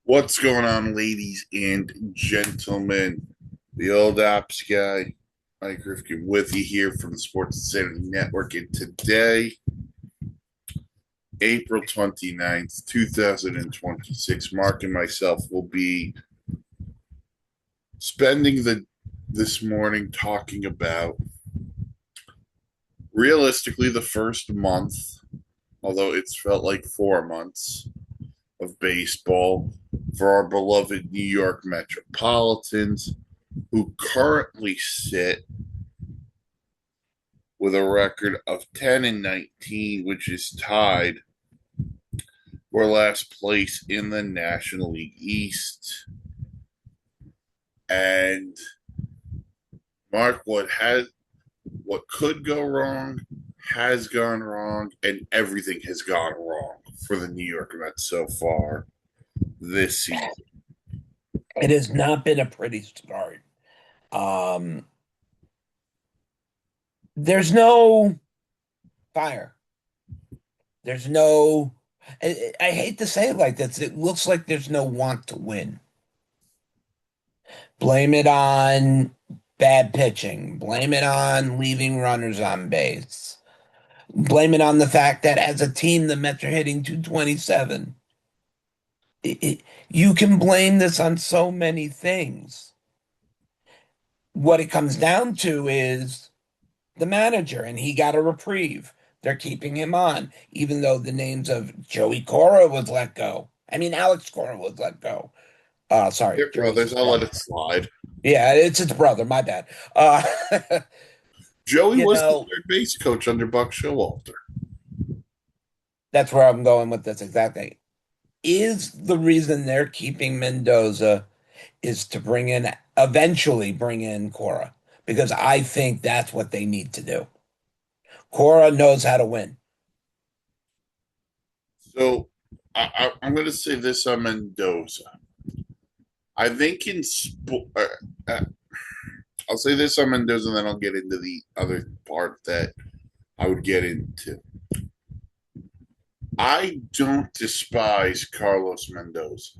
What's going on, ladies and gentlemen? The old ops guy, Mike Rifkin, with you here from the Sports Insanity Network. And today, April 29th, 2026, Mark and myself will be spending this morning talking about realistically the first month, although it's felt like 4 months of baseball for our beloved New York Metropolitans, who currently sit with a record of 10-19, which is tied for last place in the National League East. And Mark, what could go wrong has gone wrong, and everything has gone wrong for the New York Mets so far this season. It has not been a pretty start. Um, there's no fire. There's no, I hate to say it like this. It looks like there's no want to win. Blame it on bad pitching. Blame it on leaving runners on base. Blame it on the fact that as a team, the Mets are hitting 227. You can blame this on so many things. What it comes down to is the manager, and he got a reprieve. They're keeping him on, even though the names of Joey Cora was let go. I mean, Alex Cora was let go. Sorry, They're Joey's brothers. his I'll let brother. it slide. Yeah, it's his brother. My bad. Uh, Joey you was the know, third base coach under Buck Showalter. that's where I'm going with this exact thing. Is the reason they're keeping Mendoza is to eventually bring in Cora, because I think that's what they need to do. Cora knows how to win. So I'm going to say this on Mendoza. I think uh, I'll say this on Mendoza, and then I'll get into the other part that I would get into. I don't despise Carlos Mendoza.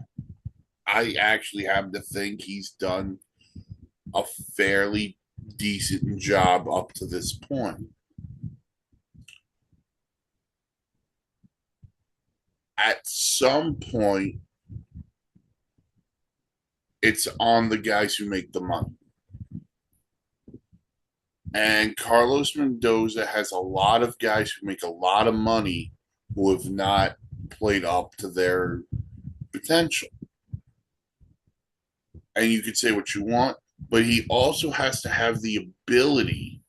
I actually have to think he's done a fairly decent job up to this point. At some point, it's on the guys who make the money. And Carlos Mendoza has a lot of guys who make a lot of money who have not played up to their potential. And you could say what you want, but he also has to have the ability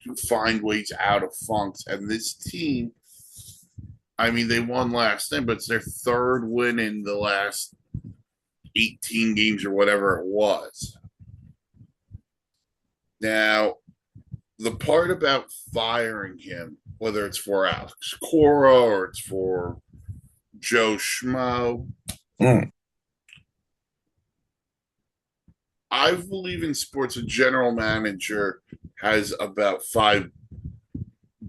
to find ways out of funks. And this team, I mean, they won last night, but it's their third win in the last 18 games or whatever it was. Now, the part about firing him, whether it's for Alex Cora or it's for Joe Schmo, Mm. I believe in sports, a general manager has about five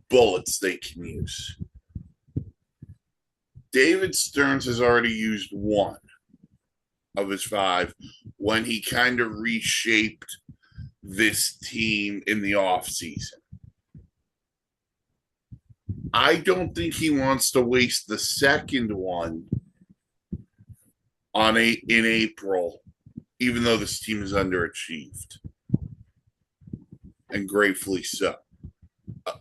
bullets they can use. David Stearns has already used one of his five when he kind of reshaped this team in the offseason. I don't think he wants to waste the second one in April, even though this team is underachieved, and gratefully so.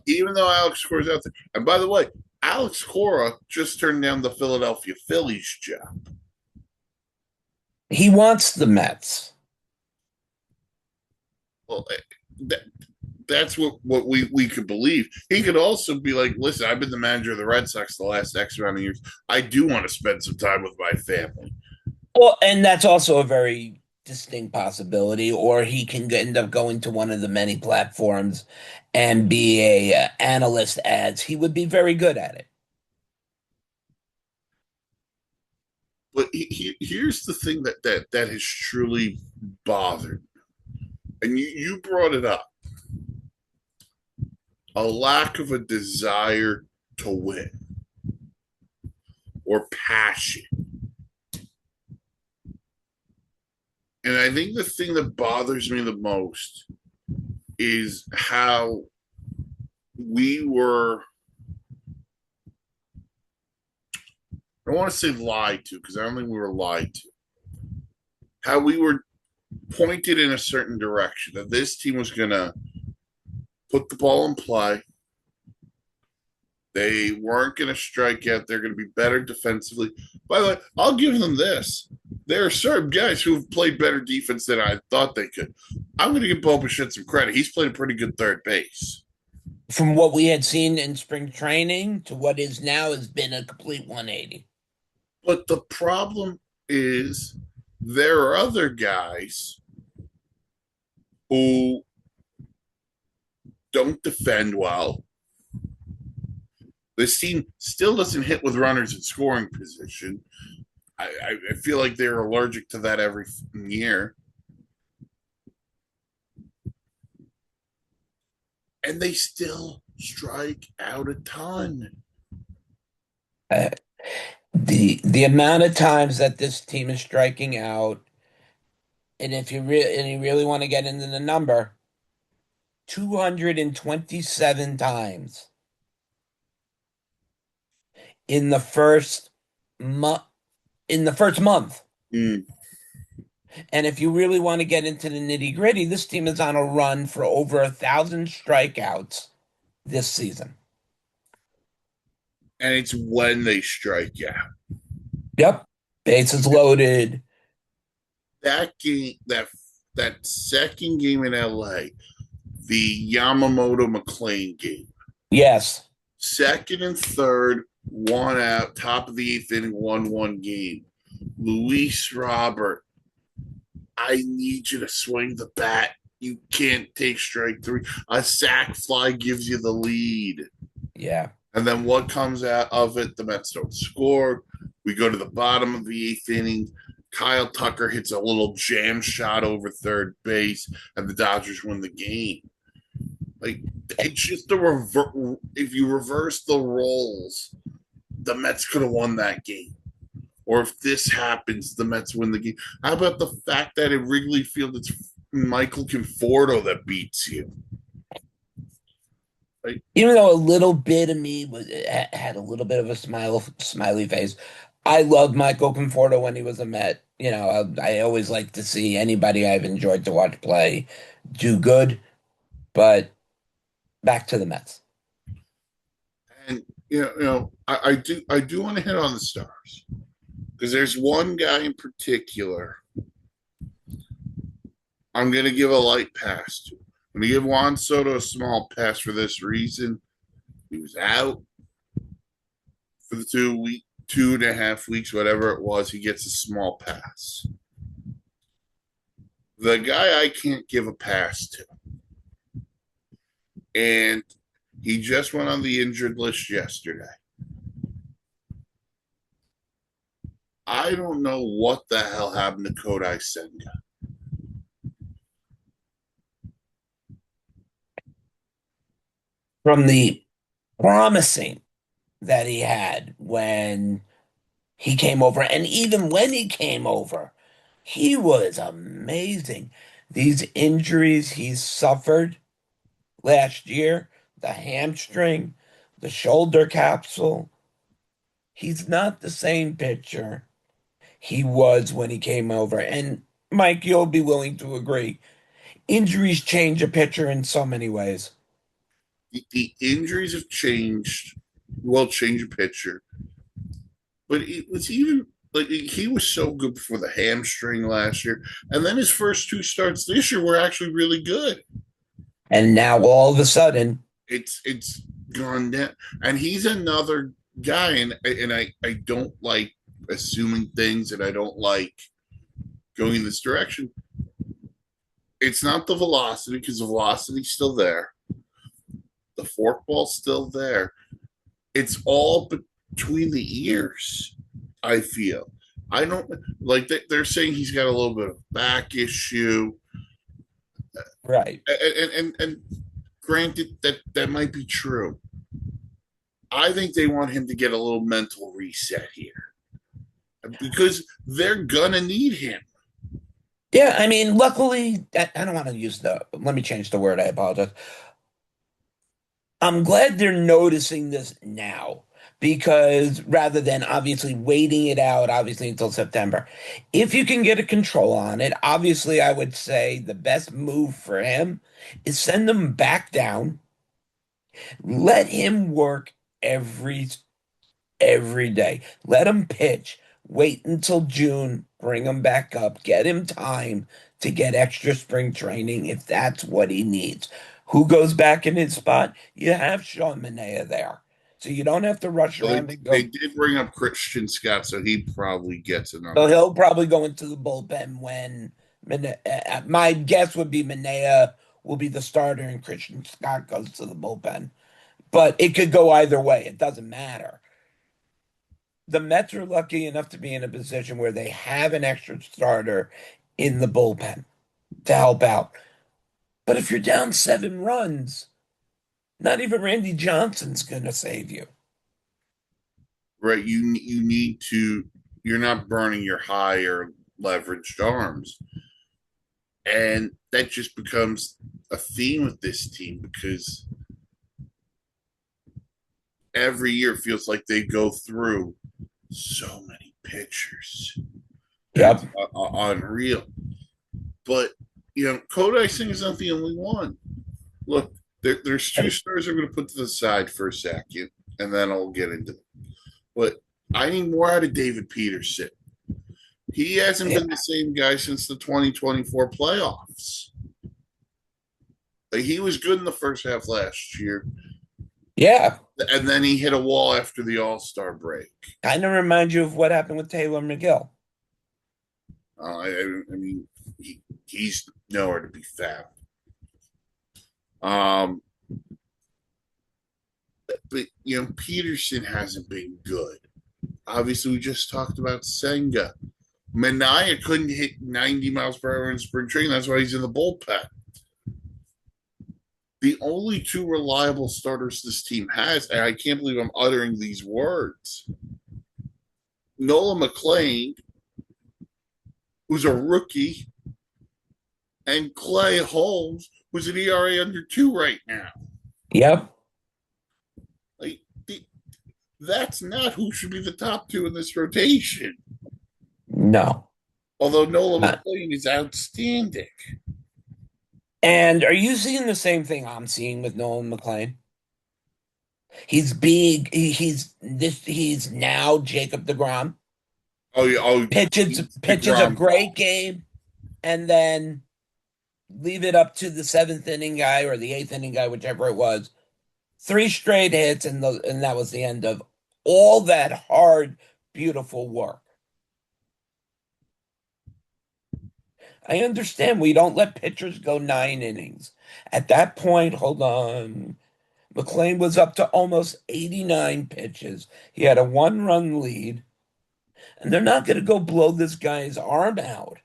Even though Alex Cora's out there, and by the way, Alex Cora just turned down the Philadelphia Phillies job. He wants the Mets. Well, that, that's what we could believe. He could also be like, listen, I've been the manager of the Red Sox the last X amount of years. I do want to spend some time with my family. Well, and that's also a very distinct possibility. Or he can end up going to one of the many platforms and be a analyst ads. He would be very good at it. But here's the thing that has truly bothered, and you brought it up: a lack of a desire to win or passion. And I think the thing that bothers me the most is how we were, I don't want to say lied to because I don't think we were lied to, how we were pointed in a certain direction that this team was going to put the ball in play. They weren't going to strike out. They're going to be better defensively. By the way, I'll give them this. There are certain guys who have played better defense than I thought they could. I'm going to give Bo Bichette some credit. He's played a pretty good third base. From what we had seen in spring training to what is now has been a complete 180. But the problem is there are other guys who don't defend well. This team still doesn't hit with runners in scoring position. I feel like they're allergic to that every year. And they still strike out a ton. Uh, the amount of times that this team is striking out, and if you really want to get into the number, 227 times in the first month. In the first month. Mm. And if you really want to get into the nitty-gritty, this team is on a run for over 1,000 strikeouts this season. And it's when they strike out. Yep. Bases loaded. That game, that second game in LA, the Yamamoto McLean game. Yes. Second and third, one out, top of the eighth inning, 1-1 game. Luis Robert, I need you to swing the bat. You can't take strike three. A sac fly gives you the lead. Yeah. And then what comes out of it? The Mets don't score. We go to the bottom of the eighth inning. Kyle Tucker hits a little jam shot over third base, and the Dodgers win the game. Like, it's just a if you reverse the roles, the Mets could have won that game. Or if this happens, the Mets win the game. How about the fact that at Wrigley Field it's Michael Conforto that beats you? Like, Even though a little bit of me had a little bit of a smiley face. I loved Michael Conforto when he was a Met. I always like to see anybody I've enjoyed to watch play do good, but back to the Mets. and I do want to hit on the stars because there's one guy in particular I'm going to give a light pass to. I'm going to give Juan Soto a small pass for this reason. He was out for the 2.5 weeks, whatever it was. He gets a small pass. The guy I can't give a pass to, and he just went on the injured list yesterday. I don't know what the hell happened to Kodai Senga. From the promising that he had when he came over, and even when he came over, he was amazing. These injuries he's suffered last year, the hamstring, the shoulder capsule, he's not the same pitcher he was when he came over. And Mike, you'll be willing to agree. Injuries change a pitcher in so many ways. The injuries have changed, well, change a pitcher, but it was even like he was so good before the hamstring last year, and then his first two starts this year were actually really good. And now all of a sudden, It's gone down, and he's another guy, and I don't like assuming things, and I don't like going in this direction. It's not the velocity because the velocity's still there. The forkball's still there. It's all between the ears. I feel. I don't like that. They're saying he's got a little bit of back issue, right. and granted that might be true. I think they want him to get a little mental reset here because they're gonna need him. Yeah, I mean, luckily, I don't want to use let me change the word. I apologize. I'm glad they're noticing this now because rather than obviously waiting it out, obviously until September, if you can get a control on it, obviously I would say the best move for him is send him back down, let him work every every day. Let him pitch. Wait until June, bring him back up, get him time to get extra spring training if that's what he needs. Who goes back in his spot? You have Sean Manaea there. So you don't have to rush Well, around and they go. did bring up Christian Scott, so he probably gets So another. he'll probably go into the bullpen when my guess would be Manaea will be the starter and Christian Scott goes to the bullpen. But it could go either way. It doesn't matter. The Mets are lucky enough to be in a position where they have an extra starter in the bullpen to help out. But if you're down 7 runs, not even Randy Johnson's going to save you. Right, you need to. You're not burning your higher leveraged arms, and that just becomes a theme with this team because every year feels like they go through so many pitchers, and it's Yep. unreal. But Kodai Singh is not the only one. Look, there's two stars I'm going to put to the side for a second, and then I'll get into them. But I need more out of David Peterson. He hasn't Yeah. been the same guy since the 2024 playoffs. Like, he was good in the first half last year, Yeah. and then he hit a wall after the All Star break. Kind of reminds you of what happened with Taylor McGill. I mean, he's nowhere to be found. Um, but Peterson hasn't been good. Obviously, we just talked about Senga. Mania couldn't hit 90 miles per hour in spring training. That's why he's in the bullpen. The only two reliable starters this team has, and I can't believe I'm uttering these words. Nolan McLean, who's a rookie, and Clay Holmes, who's an ERA under 2 right now. Yep. Like, that's not who should be the top two in this rotation. No. Although Nolan Uh, McLean is outstanding. and are you seeing the same thing I'm seeing with Nolan McLean? He's big. He's now Jacob deGrom. Oh yeah, Pitches he's pitches a Degrom. great game and then leave it up to the seventh inning guy or the eighth inning guy, whichever it was. Three straight hits, and that was the end of all that hard, beautiful work. I understand we don't let pitchers go 9 innings. At that point, hold on. McLean was up to almost 89 pitches. He had a 1 run lead, and they're not going to go blow this guy's arm out.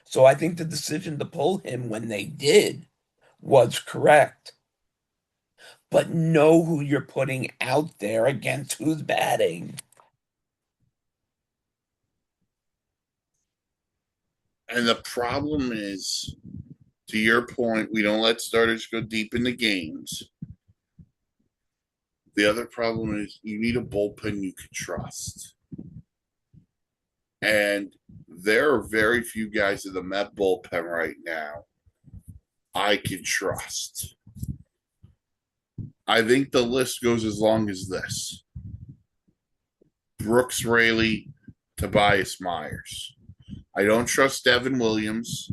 So I think the decision to pull him when they did was correct. But know who you're putting out there against who's batting. And the problem is, to your point, we don't let starters go deep into games. The other problem is you need a bullpen you can trust. And there are very few guys in the Met bullpen right now I can trust. I think the list goes as long as this: Brooks Raley, Tobias Myers. I don't trust Devin Williams.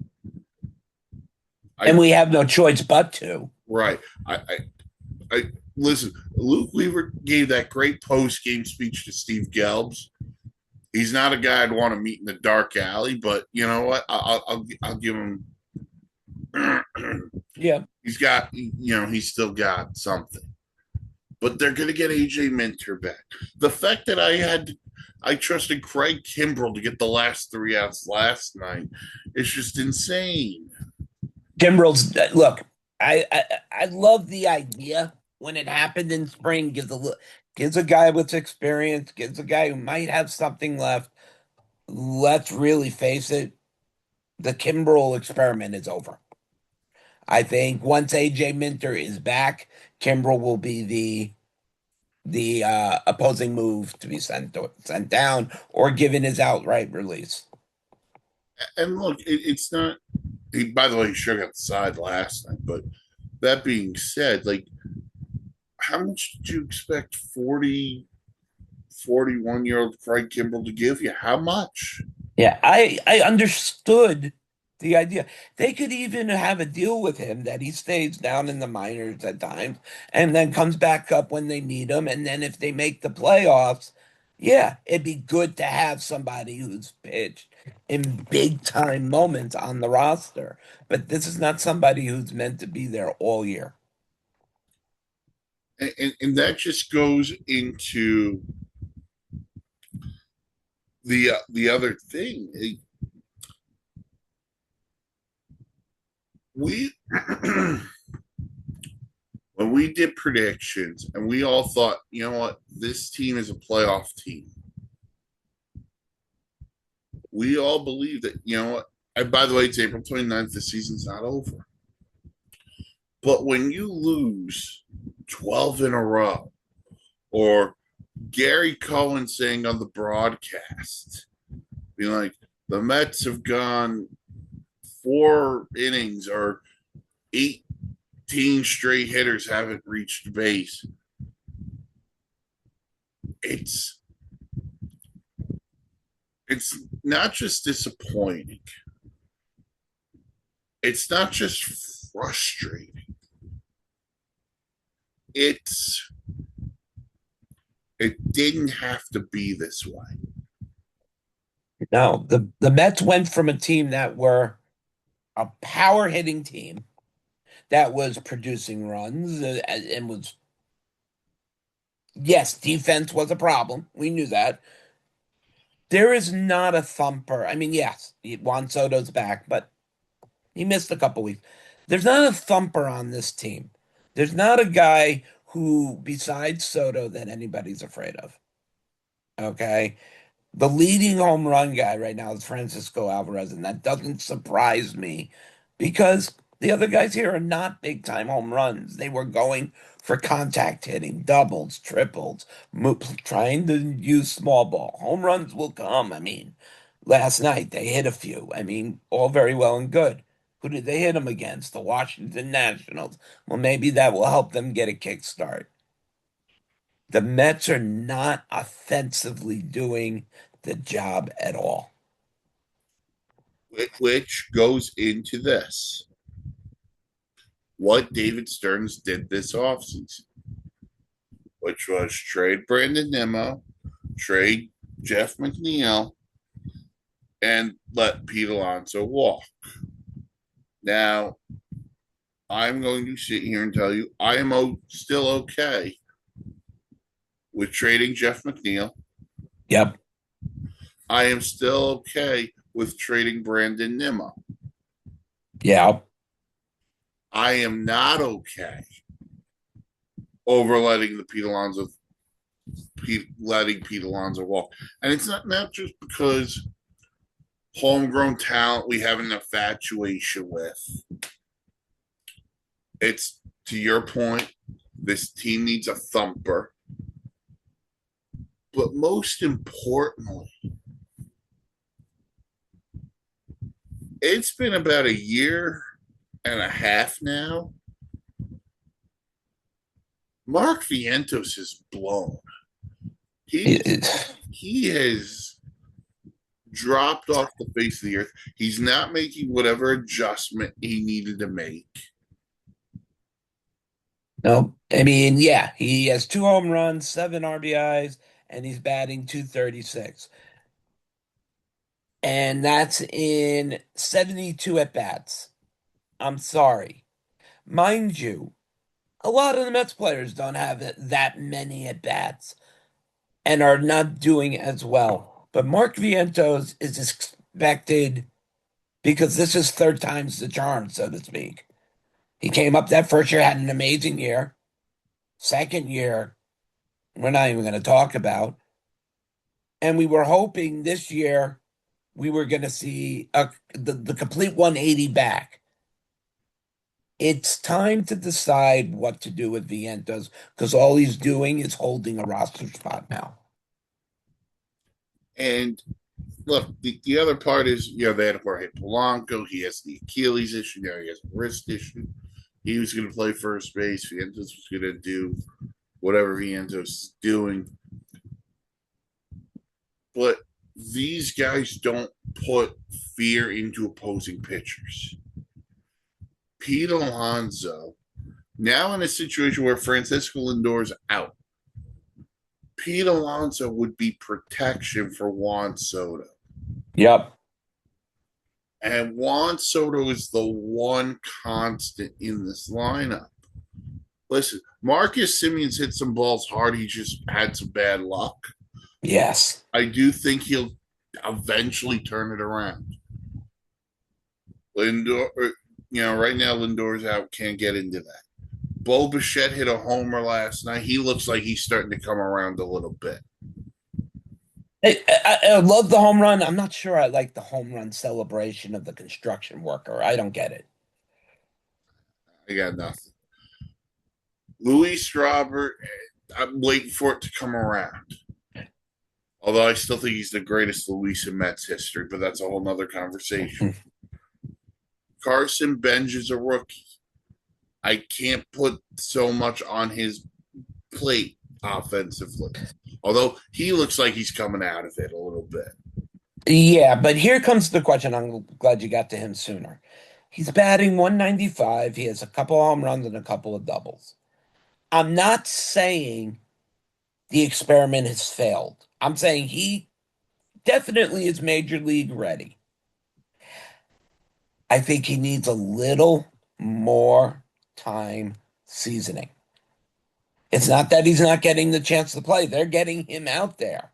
And I we have no choice but to. right. I listen. Luke Weaver gave that great post game speech to Steve Gelbs. He's not a guy I'd want to meet in the dark alley, but you know what? I'll give him. Yeah. He's still got something. But they're going to get AJ Minter back. The fact that I trusted Craig Kimbrell to get the last 3 outs last night is just insane. Timbrels, look, I love the idea when it happened in spring. Gives a guy with experience, gives a guy who might have something left. Let's really face it. The Kimbrel experiment is over. I think once AJ Minter is back, Kimbrel will be the opposing move to be sent down or given his outright release. And look, it's not. By the way, he sure got the side last night. But that being said, like, how much did you expect 41-year-old Craig Kimbrell to give you? How much? Yeah, I understood the idea. They could even have a deal with him that he stays down in the minors at times and then comes back up when they need him. And then if they make the playoffs, yeah, it'd be good to have somebody who's pitched in big time moments on the roster. But this is not somebody who's meant to be there all year. And that just goes into the other thing. We when we did predictions and we all thought, you know what, this team is a playoff team. We all believe that, you know what, and by the way, it's April 29th, the season's not over. But when you lose 12 in a row, or Gary Cohen saying on the broadcast, being like, the Mets have gone 4 innings or 18 straight hitters haven't reached base. It's it's not just disappointing. It's not just frustrating. It's it didn't have to be this way. No, the Mets went from a team that were a power hitting team that was producing runs and was, yes, defense was a problem. We knew that. There is not a thumper. I mean, yes, Juan Soto's back, but he missed a couple weeks. There's not a thumper on this team. There's not a guy who, besides Soto, that anybody's afraid of. Okay. The leading home run guy right now is Francisco Alvarez, and that doesn't surprise me because the other guys here are not big time home runs. They were going for contact hitting, doubles, triples, trying to use small ball. Home runs will come. I mean, last night they hit a few. I mean, all very well and good. Who did they hit them against? The Washington Nationals. Well, maybe that will help them get a kickstart. The Mets are not offensively doing the job at all. Which goes into this. What David Stearns did this offseason, which was trade Brandon Nimmo, trade Jeff McNeil, and let Pete Alonso walk. Now, I'm going to sit here and tell you I am still okay with trading Jeff McNeil. Yep. I am still okay with trading Brandon Nimmo. Yeah. I am not okay over letting Pete Alonso walk. And it's not just because homegrown talent we have an infatuation with. It's to your point, this team needs a thumper. But most importantly, it's been about a year and a half now. Mark Vientos is blown. He has dropped off the face of the earth. He's not making whatever adjustment he needed to make. No, I mean, yeah, he has 2 home runs, 7 RBIs, and he's batting 236. And that's in 72 at bats. I'm sorry. Mind you, a lot of the Mets players don't have that many at bats and are not doing as well. But Mark Vientos is expected because this is third time's the charm, so to speak. He came up that first year, had an amazing year. Second year, we're not even going to talk about. And we were hoping this year we were going to see the complete 180 back. It's time to decide what to do with Vientos because all he's doing is holding a roster spot now. And look, the other part is, they had Jorge Polanco. He has the Achilles issue. Now he has a wrist issue. He was going to play first base. Vientos was going to do whatever Vientos is doing. But these guys don't put fear into opposing pitchers. Pete Alonso, now in a situation where Francisco Lindor's out, Pete Alonso would be protection for Juan Soto. Yep. And Juan Soto is the one constant in this lineup. Listen, Marcus Simeon's hit some balls hard. He just had some bad luck. Yes. I do think he'll eventually turn it around. Lindor, right now Lindor's out, can't get into that. Bo Bichette hit a homer last night. He looks like he's starting to come around a little bit. I love the home run. I'm not sure I like the home run celebration of the construction worker. I don't get it. I got nothing. Luis Robert, I'm waiting for it to come around. Although I still think he's the greatest Luis in Mets history, but that's a whole nother conversation. Carson Bench is a rookie. I can't put so much on his plate offensively. Although he looks like he's coming out of it a little bit. Yeah, but here comes the question. I'm glad you got to him sooner. He's batting 195. He has a couple home runs and a couple of doubles. I'm not saying the experiment has failed. I'm saying he definitely is major league ready. I think he needs a little more time seasoning. It's not that he's not getting the chance to play. They're getting him out there.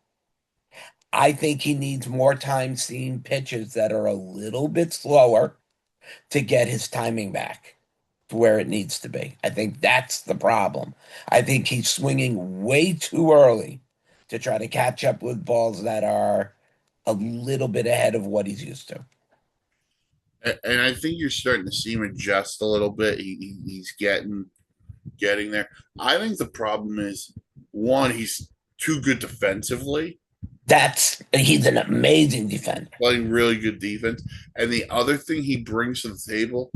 I think he needs more time seeing pitches that are a little bit slower to get his timing back to where it needs to be. I think that's the problem. I think he's swinging way too early to try to catch up with balls that are a little bit ahead of what he's used to. And I think you're starting to see him adjust a little bit. He's getting there. I think the problem is, one, he's too good defensively, He's an amazing defender. playing really good defense. And the other thing he brings to the table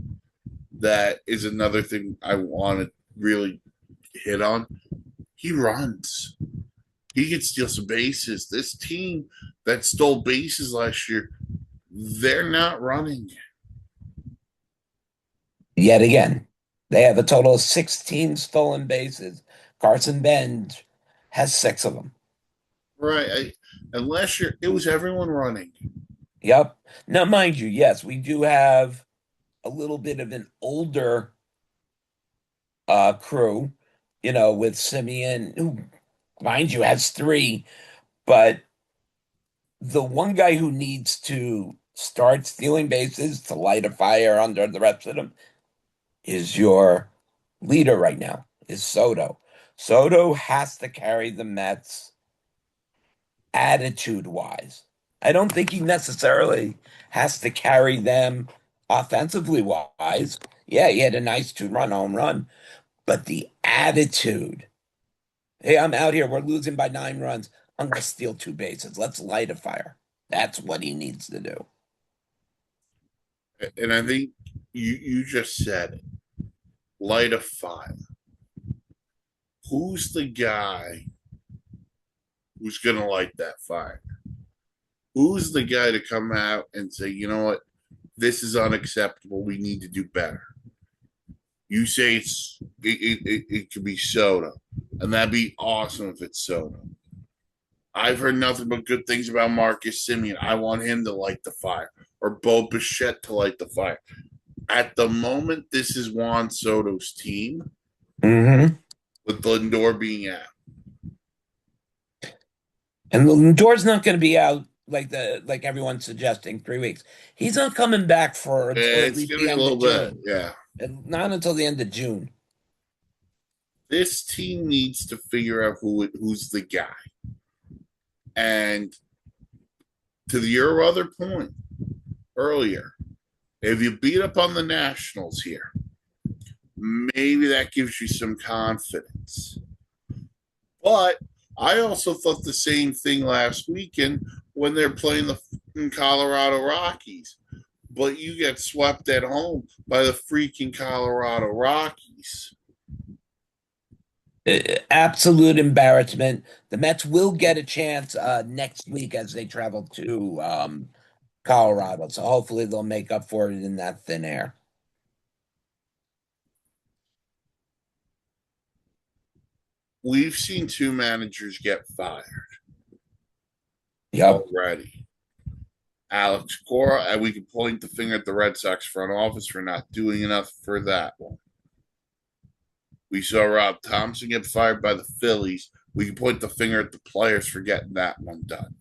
that is another thing I want to really hit on. He runs. He can steal some bases. This team that stole bases last year, they're not running. Yet again, they have a total of 16 stolen bases. Carson Bench has six of them. Right. And last year, it was everyone running. Yep. Now, mind you, yes, we do have a little bit of an older crew, with Simeon, who, mind you, has three, but the one guy who needs to start stealing bases to light a fire under the rest of them is your leader right now, is Soto. Soto has to carry the Mets attitude wise. I don't think he necessarily has to carry them offensively wise. Yeah, he had a nice 2-run home run, but the attitude. Hey, I'm out here. We're losing by 9 runs. I'm going to steal two bases. Let's light a fire. That's what he needs to do. And I think you just said it. Light a fire. Who's the guy who's going to light that fire? Who's the guy to come out and say, you know what? This is unacceptable. We need to do better. You say it could be Soto, and that'd be awesome if it's Soto. I've heard nothing but good things about Marcus Simeon. I want him to light the fire, or Bo Bichette to light the fire. At the moment, this is Juan Soto's team, Mm-hmm. with Lindor being out. And Lindor's not going to be out like everyone's suggesting 3 weeks. He's not coming back for until at It's least going to the be a end little of bit, June. yeah. And not until the end of June. This team needs to figure out who's the guy. And to your other point earlier, if you beat up on the Nationals here, maybe that gives you some confidence. But I also thought the same thing last weekend when they're playing the Colorado Rockies. But you get swept at home by the freaking Colorado Rockies. Absolute embarrassment. The Mets will get a chance next week as they travel to Colorado. So hopefully they'll make up for it in that thin air. We've seen two managers get fired Yep. already. Alex Cora, and we can point the finger at the Red Sox front office for not doing enough for that one. We saw Rob Thompson get fired by the Phillies. We can point the finger at the players for getting that one done.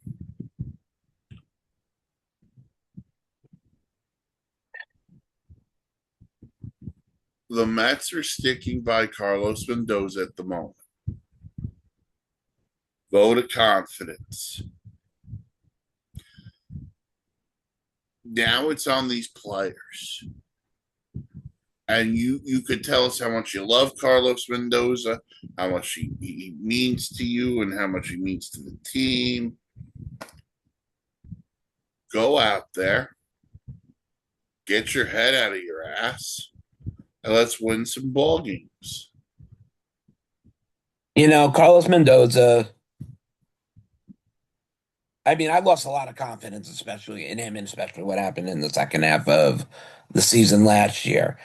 The Mets are sticking by Carlos Mendoza at the moment. Vote of confidence. Now it's on these players. And you could tell us how much you love Carlos Mendoza, how much he means to you, and how much he means to the team. Go out there, get your head out of your ass, and let's win some ball games. Carlos Mendoza, I mean, I lost a lot of confidence, especially in him, and especially what happened in the second half of the season last year.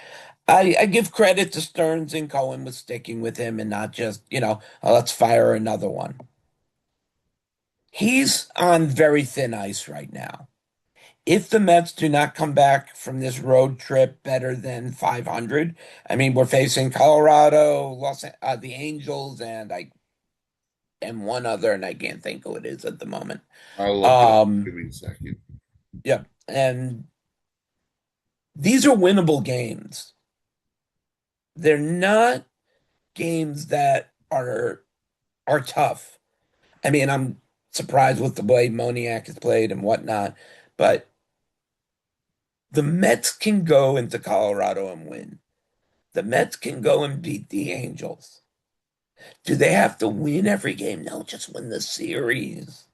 I give credit to Stearns and Cohen with sticking with him and not just, oh, let's fire another one. He's on very thin ice right now. If the Mets do not come back from this road trip better than 500, I mean, we're facing Colorado, the Angels, and one other, and I can't think who it is at the moment. I'll look it up. Um, Give me a second. yeah, and these are winnable games. They're not games that are tough. I mean, I'm surprised with the way Moniak has played and whatnot, but the Mets can go into Colorado and win. The Mets can go and beat the Angels. Do they have to win every game? No, just win the series.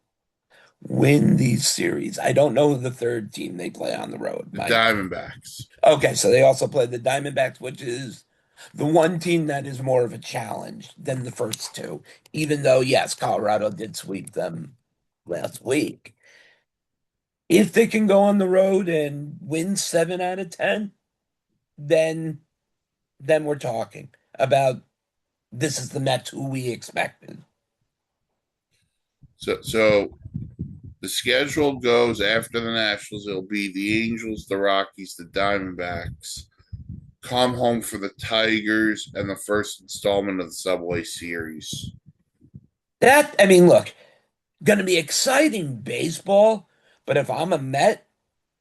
Win these series. I don't know who the third team they play on the road, The Mike. Diamondbacks. Okay, so they also play the Diamondbacks, which is the one team that is more of a challenge than the first two, even though, yes, Colorado did sweep them last week. If they can go on the road and win 7 out of 10, then we're talking about this is the Mets who we expected. So the schedule goes after the Nationals. It'll be the Angels, the Rockies, the Diamondbacks. Come home for the Tigers and the first installment of the Subway Series. I mean, look, going to be exciting baseball, but if I'm a Met,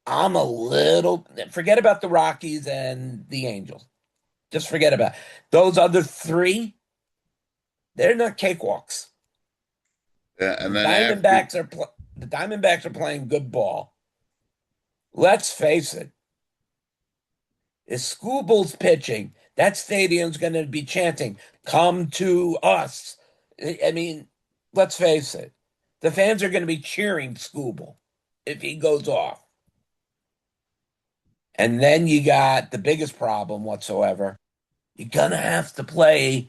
I'm a little, forget about the Rockies and the Angels. Just forget about it. Those other three. They're not cakewalks. Yeah, The and then after Diamondbacks are the Diamondbacks are playing good ball. Let's face it. If Schoolball's pitching, that stadium's going to be chanting, "Come to us." I mean, let's face it. The fans are going to be cheering Schoolball if he goes off. And then you got the biggest problem whatsoever. You're going to have to play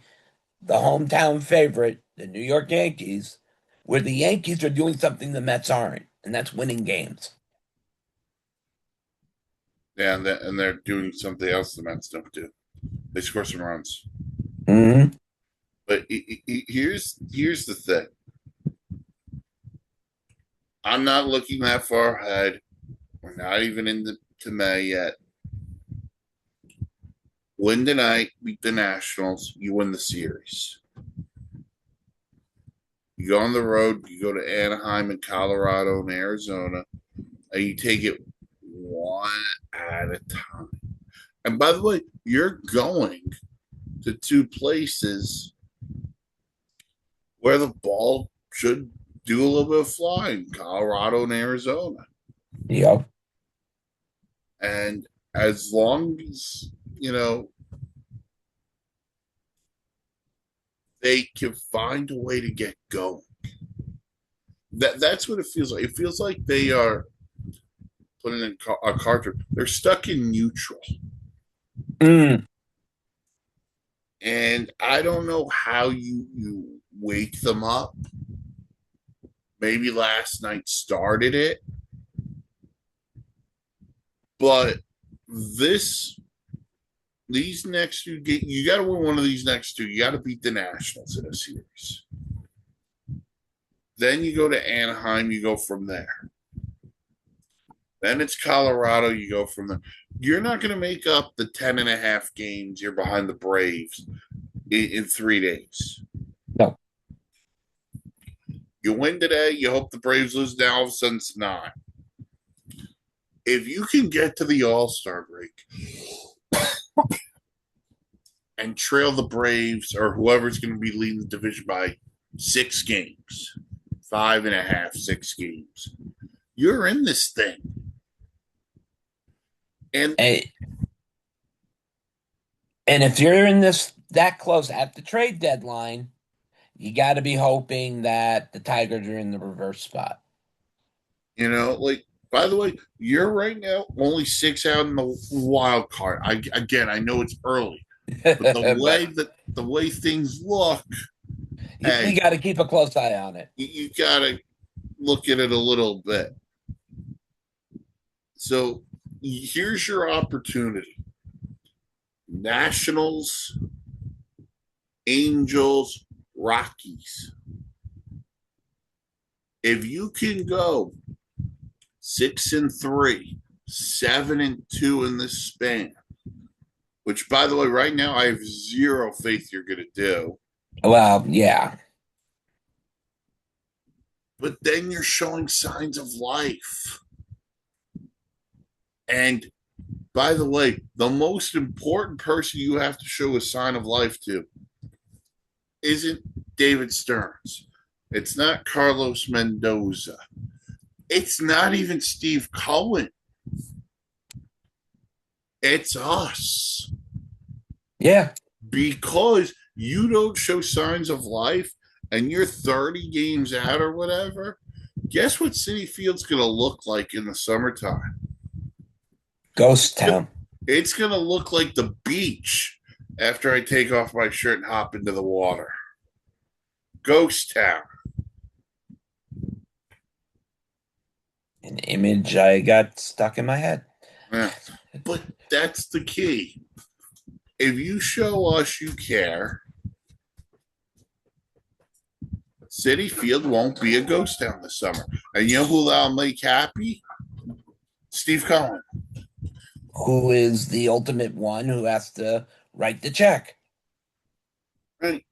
the hometown favorite, the New York Yankees, where the Yankees are doing something the Mets aren't, and that's winning games. yeah, and they're doing something else the Mets don't do. They score some runs. Hmm. But here's the thing. I'm not looking that far ahead. We're not even into May yet. Win tonight, beat the Nationals, you win the series. You go on the road, you go to Anaheim and Colorado and Arizona, and you take it one at a time. And by the way, you're going to two places where the ball should do a little bit of flying, Colorado and Arizona. Yep. And as long as, you know, they can find a way to get going. That's what it feels like. It feels like they are putting in a cartridge. They're stuck in neutral. Mm. And I don't know how you wake them up. Maybe last night started it, but this these next two you got to win one of these next two. You got to beat the Nationals in a series. Then you go to Anaheim. You go from there. Then it's Colorado. You go from there. You're not going to make up the 10 and a half games you're behind the Braves in 3 days. No. You win today. You hope the Braves lose. Now all of a sudden it's not. If you can get to the All-Star break and trail the Braves or whoever's going to be leading the division by 6 games, 5.5, 6 games, you're in this thing. And And, and if you're in this that close at the trade deadline, you got to be hoping that the Tigers are in the reverse spot. like, by the way, you're right now only 6 out in the wild card. I know it's early, but the But way that the way things look, we hey, got to keep a close eye on it. you gotta look at it a little bit. So here's your opportunity. Nationals, Angels, Rockies. If you can go 6-3, 7-2 in this span, which by the way, right now I have zero faith you're going to do. Well, yeah. But then you're showing signs of life. And by the way, the most important person you have to show a sign of life to isn't David Stearns. It's not Carlos Mendoza. It's not even Steve Cohen. It's us. Yeah. Because you don't show signs of life and you're 30 games out or whatever, guess what Citi Field's going to look like in the summertime? Ghost town. It's going to look like the beach after I take off my shirt and hop into the water. Ghost town. An image I got stuck in my head. Yeah. But that's the key. If you show us you care, Citi Field won't be a ghost town this summer. And you know who that'll make happy? Steve Cohen. Who is the ultimate one who has to write the check? Right.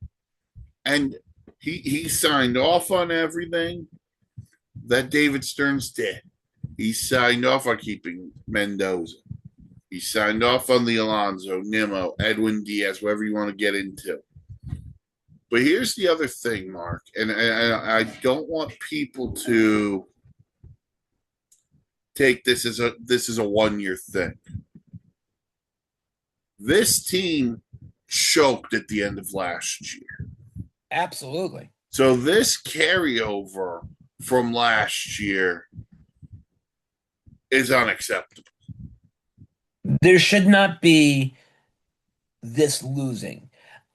And he signed off on everything that David Stearns did. He signed off on keeping Mendoza. He signed off on the Alonso, Nimmo, Edwin Diaz, whatever you want to get into. But here's the other thing, Mark, and I don't want people to take this as a 1 year thing. This team choked at the end of last year. Absolutely. So this carryover from last year is unacceptable. There should not be this losing.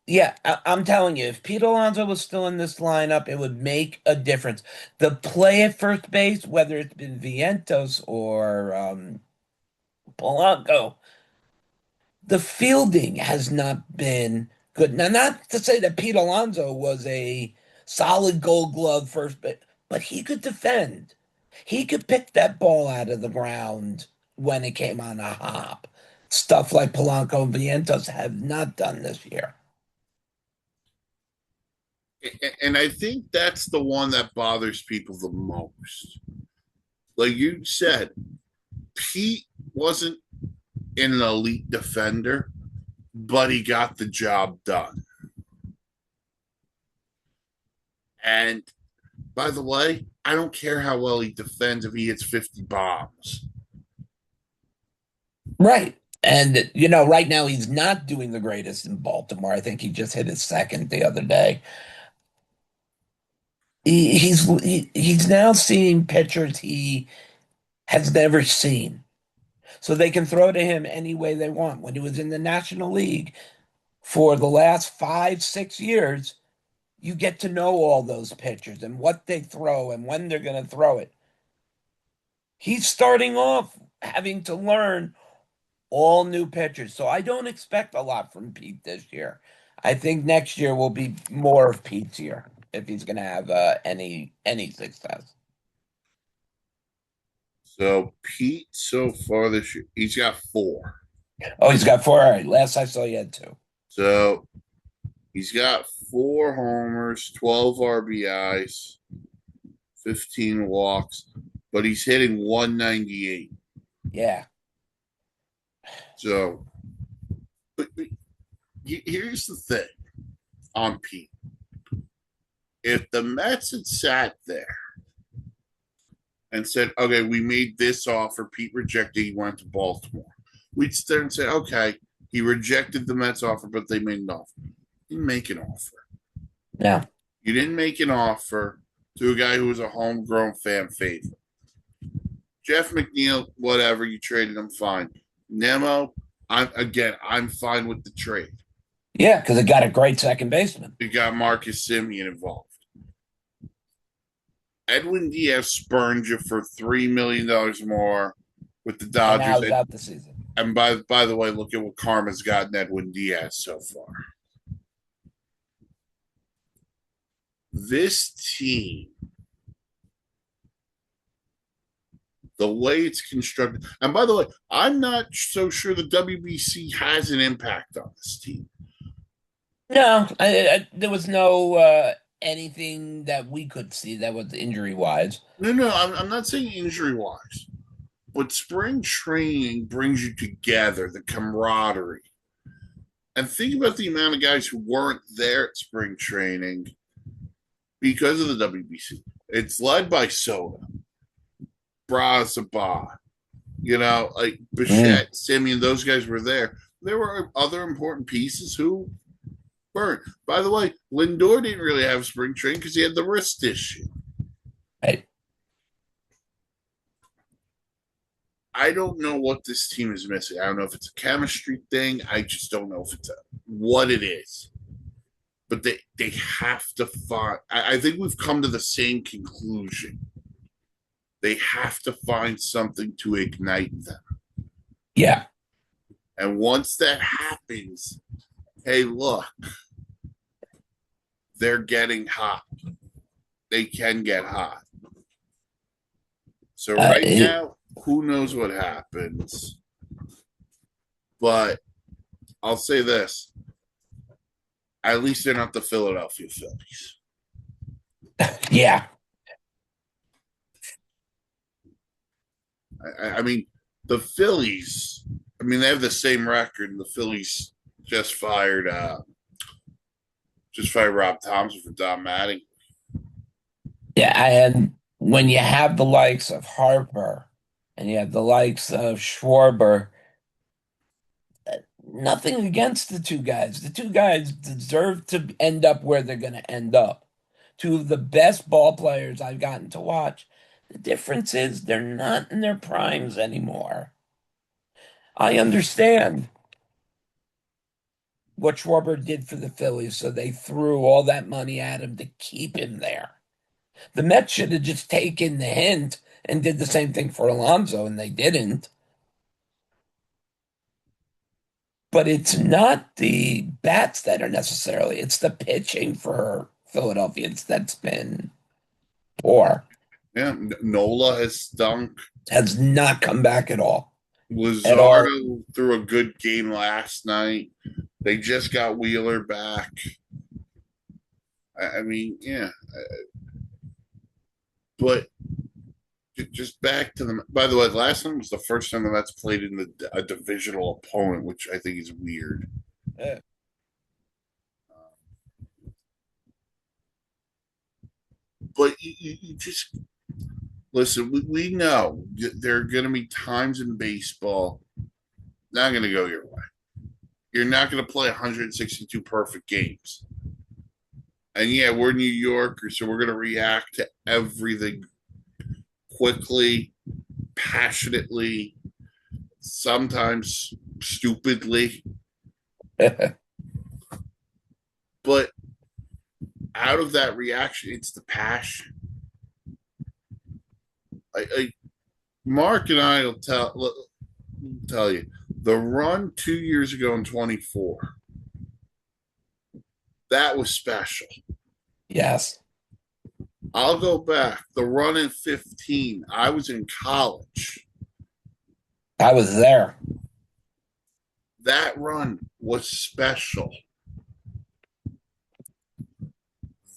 Yeah, I'm telling you, if Pete Alonso was still in this lineup, it would make a difference. The play at first base, whether it's been Vientos or Polanco, the fielding has not been good. Now, not to say that Pete Alonso was a solid Gold Glove first base, but he could defend. He could pick that ball out of the ground when it came on a hop. Stuff like Polanco and Vientos have not done this year. And I think that's the one that bothers people the most. Like you said, Pete wasn't an elite defender, but he got the job done. And By the way, I don't care how well he defends if he hits 50 bombs. Right. And, right now he's not doing the greatest in Baltimore. I think he just hit his second the other day. He's now seeing pitchers he has never seen. So they can throw to him any way they want. When he was in the National League for the last 5, 6 years, you get to know all those pitchers and what they throw and when they're going to throw it. He's starting off having to learn all new pitchers. So I don't expect a lot from Pete this year. I think next year will be more of Pete's year if he's going to have any success. So Pete, so far this year, he's got four. Oh, he's got four. All right. Last I saw, he had two. So he's got four homers, 12 RBIs, 15 walks, but he's hitting 198. Yeah. So, but here's the thing on Pete. If the Mets had sat there and said, okay, we made this offer, Pete rejected, he went to Baltimore, we'd sit there and say, okay, he rejected the Mets offer, but they made an offer. You didn't make an offer. Yeah. You didn't make an offer to a guy who was a homegrown fan favorite. Jeff McNeil, whatever, you traded him, fine. Nemo, I'm fine with the trade. Yeah, because it got a great second baseman. You got Marcus Simeon involved. Edwin Diaz spurned you for $3 million more with the And now Dodgers. he's out the season. And by the way, look at what karma's gotten Edwin Diaz so far. This team, the way it's constructed, and by the way, I'm not so sure the WBC has an impact on this team. No, there was no anything that we could see that was injury wise. No, I'm not saying injury wise, but spring training brings you together, the camaraderie. And think about the amount of guys who weren't there at spring training because of the WBC. It's led by Soda, Brazaba, like Bichette, Simeon, those guys were there. There were other important pieces who weren't. By the way, Lindor didn't really have spring training because he had the wrist issue. Right. I don't know what this team is missing. I don't know if it's a chemistry thing. I just don't know if it's what it is. But they have to find. I think we've come to the same conclusion. They have to find something to ignite them. Yeah. And once that happens, hey, look, they're getting hot. They can get hot. So right now, who knows what happens? But I'll say this. At least they're not the Philadelphia Phillies. Yeah. I mean, the Phillies, they have the same record. The Phillies just fired Rob Thompson for Don Mattingly. Yeah, and when you have the likes of Harper and you have the likes of Schwarber, nothing against the two guys. The two guys deserve to end up where they're going to end up. Two of the best ball players I've gotten to watch. The difference is they're not in their primes anymore. I understand what Schwarber did for the Phillies, so they threw all that money at him to keep him there. The Mets should have just taken the hint and did the same thing for Alonso, and they didn't. But it's not the bats that are necessarily, it's the pitching for Philadelphia that's been poor. Yeah, Nola has stunk. Has not come back at all. At all. Luzardo threw a good game last night. They just got Wheeler back. Yeah. But just back to the. By the way, last time was the first time the Mets played in a divisional opponent, which I think is weird. but you just listen. We know there are going to be times in baseball not going to go your way. You're not going to play 162 perfect games. And yeah, we're New Yorkers, so we're going to react to everything quickly, passionately, sometimes stupidly. But out of that reaction, it's the passion. Mark and I will tell you the run 2 years ago in 24 that was special. Yes, I'll go back. The run in 15, I was in college. I was there. That run was special.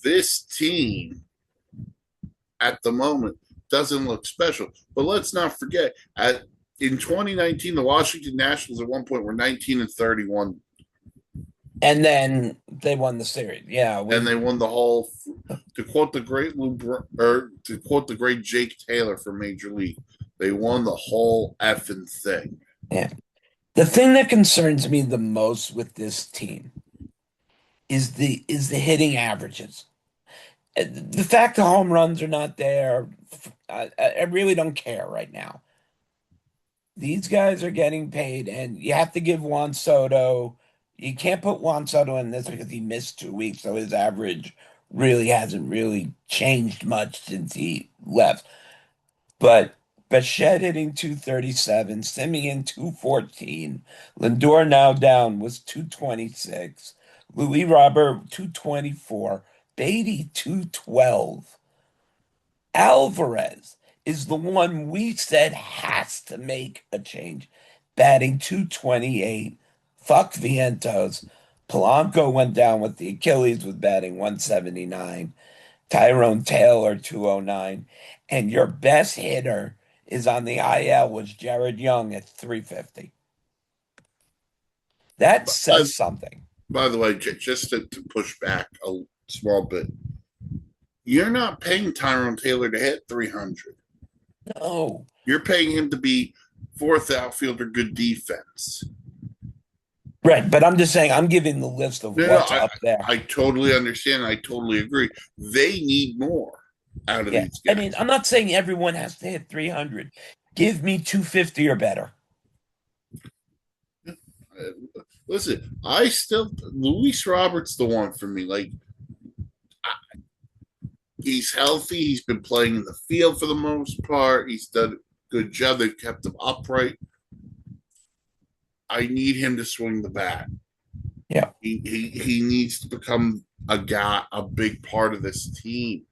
This team at the moment doesn't look special. But let's not forget, in 2019, the Washington Nationals at one point were 19-31, And then they won the series. Yeah, and with they won the whole. To quote the great or to quote the great Jake Taylor from Major League, they won the whole effing thing. yeah. The thing that concerns me the most with this team is the hitting averages. The fact the home runs are not there, I really don't care right now. These guys are getting paid, and you have to give Juan Soto. You can't put Juan Soto in this because he missed 2 weeks, so his average really hasn't really changed much since he left. But Bichette hitting 237, Simeon 214, Lindor now down was 226, Louis Robert 224, Beatty 212. Alvarez is the one we said has to make a change, batting 228. Fuck Vientos. Polanco went down with the Achilles with batting 179. Tyrone Taylor 209. And your best hitter is on the IL was Jared Young at 350. That By, says something. by the way, just to push back a small bit, you're not paying Tyrone Taylor to hit 300. No. You're paying him to be fourth outfielder, good defense. Right, but I'm just saying I'm giving the list of No, no, what's up there. I totally understand. I totally agree. They need more out of Yeah. these I mean, guys. I'm not saying everyone has to hit 300. Give me 250 or better. Listen, I still Luis Roberts the one for me. Like he's healthy. He's been playing in the field for the most part. He's done a good job. They've kept him upright. I need him to swing the bat. Yeah. He needs to become a big part of this team.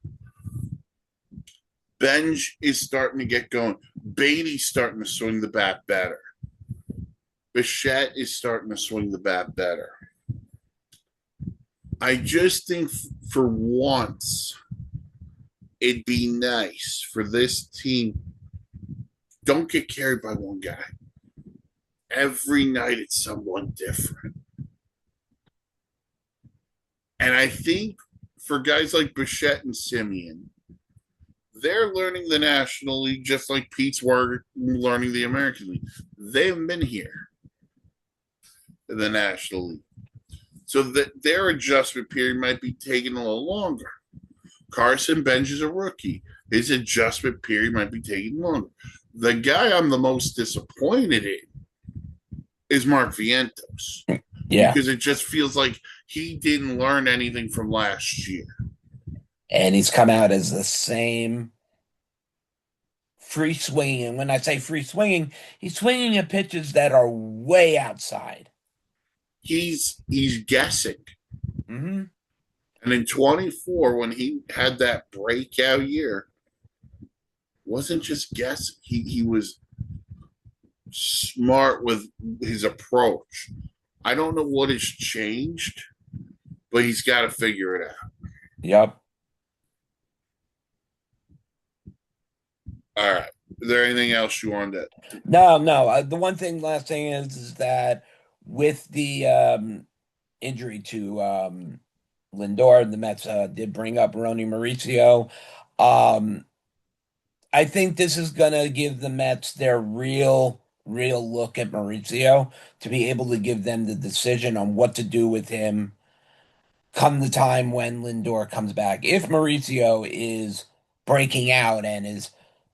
Benj is starting to get going. Beatty's starting to swing the bat better. Bichette is starting to swing the bat better. I just think for once, it'd be nice for this team. Don't get carried by one guy. Every night it's someone different. And I think for guys like Bichette and Simeon, they're learning the National League just like Pete's learning the American League. They haven't been here in the National League. So that their adjustment period might be taking a little longer. Carson Bench is a rookie. His adjustment period might be taking longer. The guy I'm the most disappointed in is Mark Vientos Yeah. because it just feels like he didn't learn anything from last year. And he's come out as the same free swinging. And when I say free swinging, he's swinging at pitches that are way outside. He's guessing. Hmm. And in 24, when he had that breakout year, wasn't just guessing. He was smart with his approach. I don't know what has changed, but he's got to figure it out. Yep. All right. Is there anything else you wanted to? No, no. The one thing, last thing is that with the injury to Lindor. The Mets did bring up Ronnie Mauricio. Um, I think this is going to give the Mets their real look at Mauricio to be able to give them the decision on what to do with him come the time when Lindor comes back. If Mauricio is breaking out and is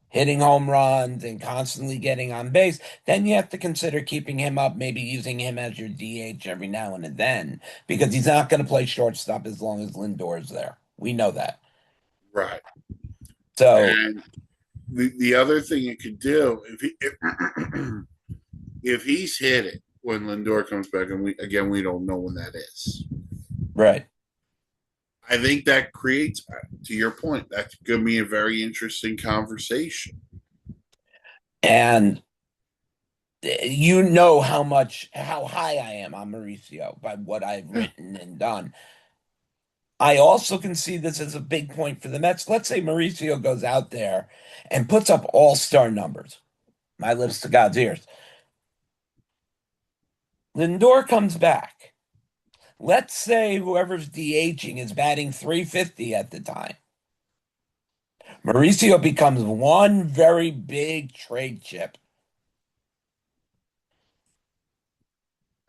hitting home runs and constantly getting on base, then you have to consider keeping him up, maybe using him as your DH every now and then, because he's not going to play shortstop as long as Lindor's there. We know that. Right. So, And the other thing you could do if he's hit it when Lindor comes back, and we don't know when that is. right. I think that creates, to your point, that's going to be a very interesting conversation. And you know how high I am on Mauricio by what I've Yeah. written and done. I also can see this as a big point for the Mets. Let's say Mauricio goes out there and puts up all-star numbers. My lips to God's ears. Lindor comes back. Let's say whoever's DHing is batting 350 at the time. Mauricio becomes one very big trade chip.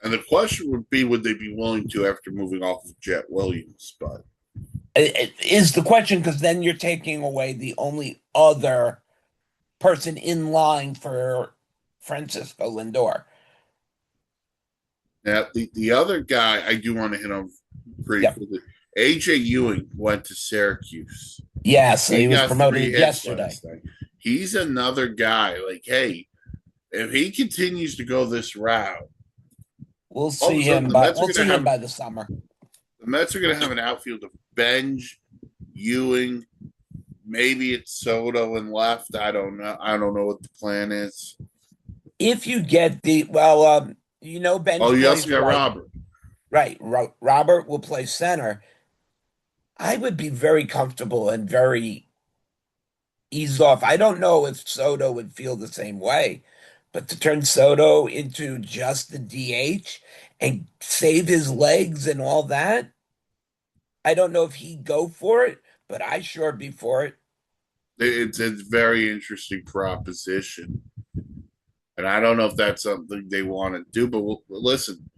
And the question would be, would they be willing to after moving off of Jet Williams? But It is the question because then you're taking away the only other person in line for Francisco Lindor. now the other guy I do want to hit on pretty Yep. quickly. AJ Ewing went to Syracuse. Yes, He he was got 3 promoted hits yesterday. last night. He's another guy. Like, hey, if he continues to go this route, We'll all of a see sudden him the by Mets are we'll going to see him have by the summer. an outfield of Benj, Ewing, maybe it's Soto and left. I don't know. I don't know what the plan is. If you get the well, Oh, Bench you also plays got right. Robert. Right. Robert will play center. I would be very comfortable and very eased off. I don't know if Soto would feel the same way, but to turn Soto into just the DH and save his legs and all that, I don't know if he'd go for it, but I sure be for it. It's a very interesting proposition, and I don't know if that's something they want to do. But listen,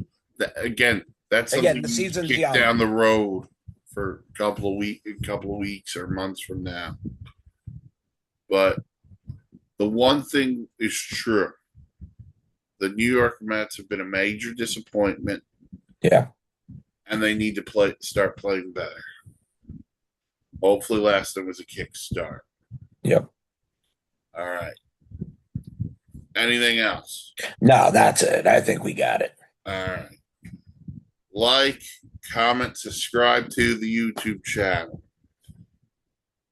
again, that's Again, something the you need to season's kick young. down the road for a couple of weeks or months from now. But the one thing is true: the New York Mets have been a major disappointment, Yeah. and they need to start playing better. Hopefully, last time was a kickstart. Yep. All right. Anything else? No, that's it. I think we got it. All right. Like, comment, subscribe to the YouTube channel.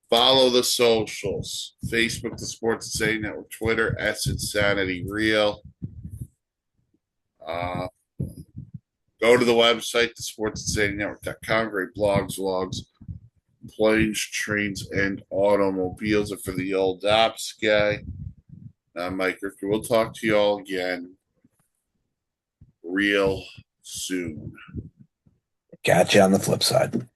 Follow the socials. Facebook, the Sports Insanity Network, Twitter, S Insanity Real. Uh, go to the website, thesportsinsanitynetwork.com. Great blogs, vlogs, planes, trains, and automobiles. And for the old ops guy, I'm Mike Rifkin. We'll talk to you all again real soon. Catch you on the flip side.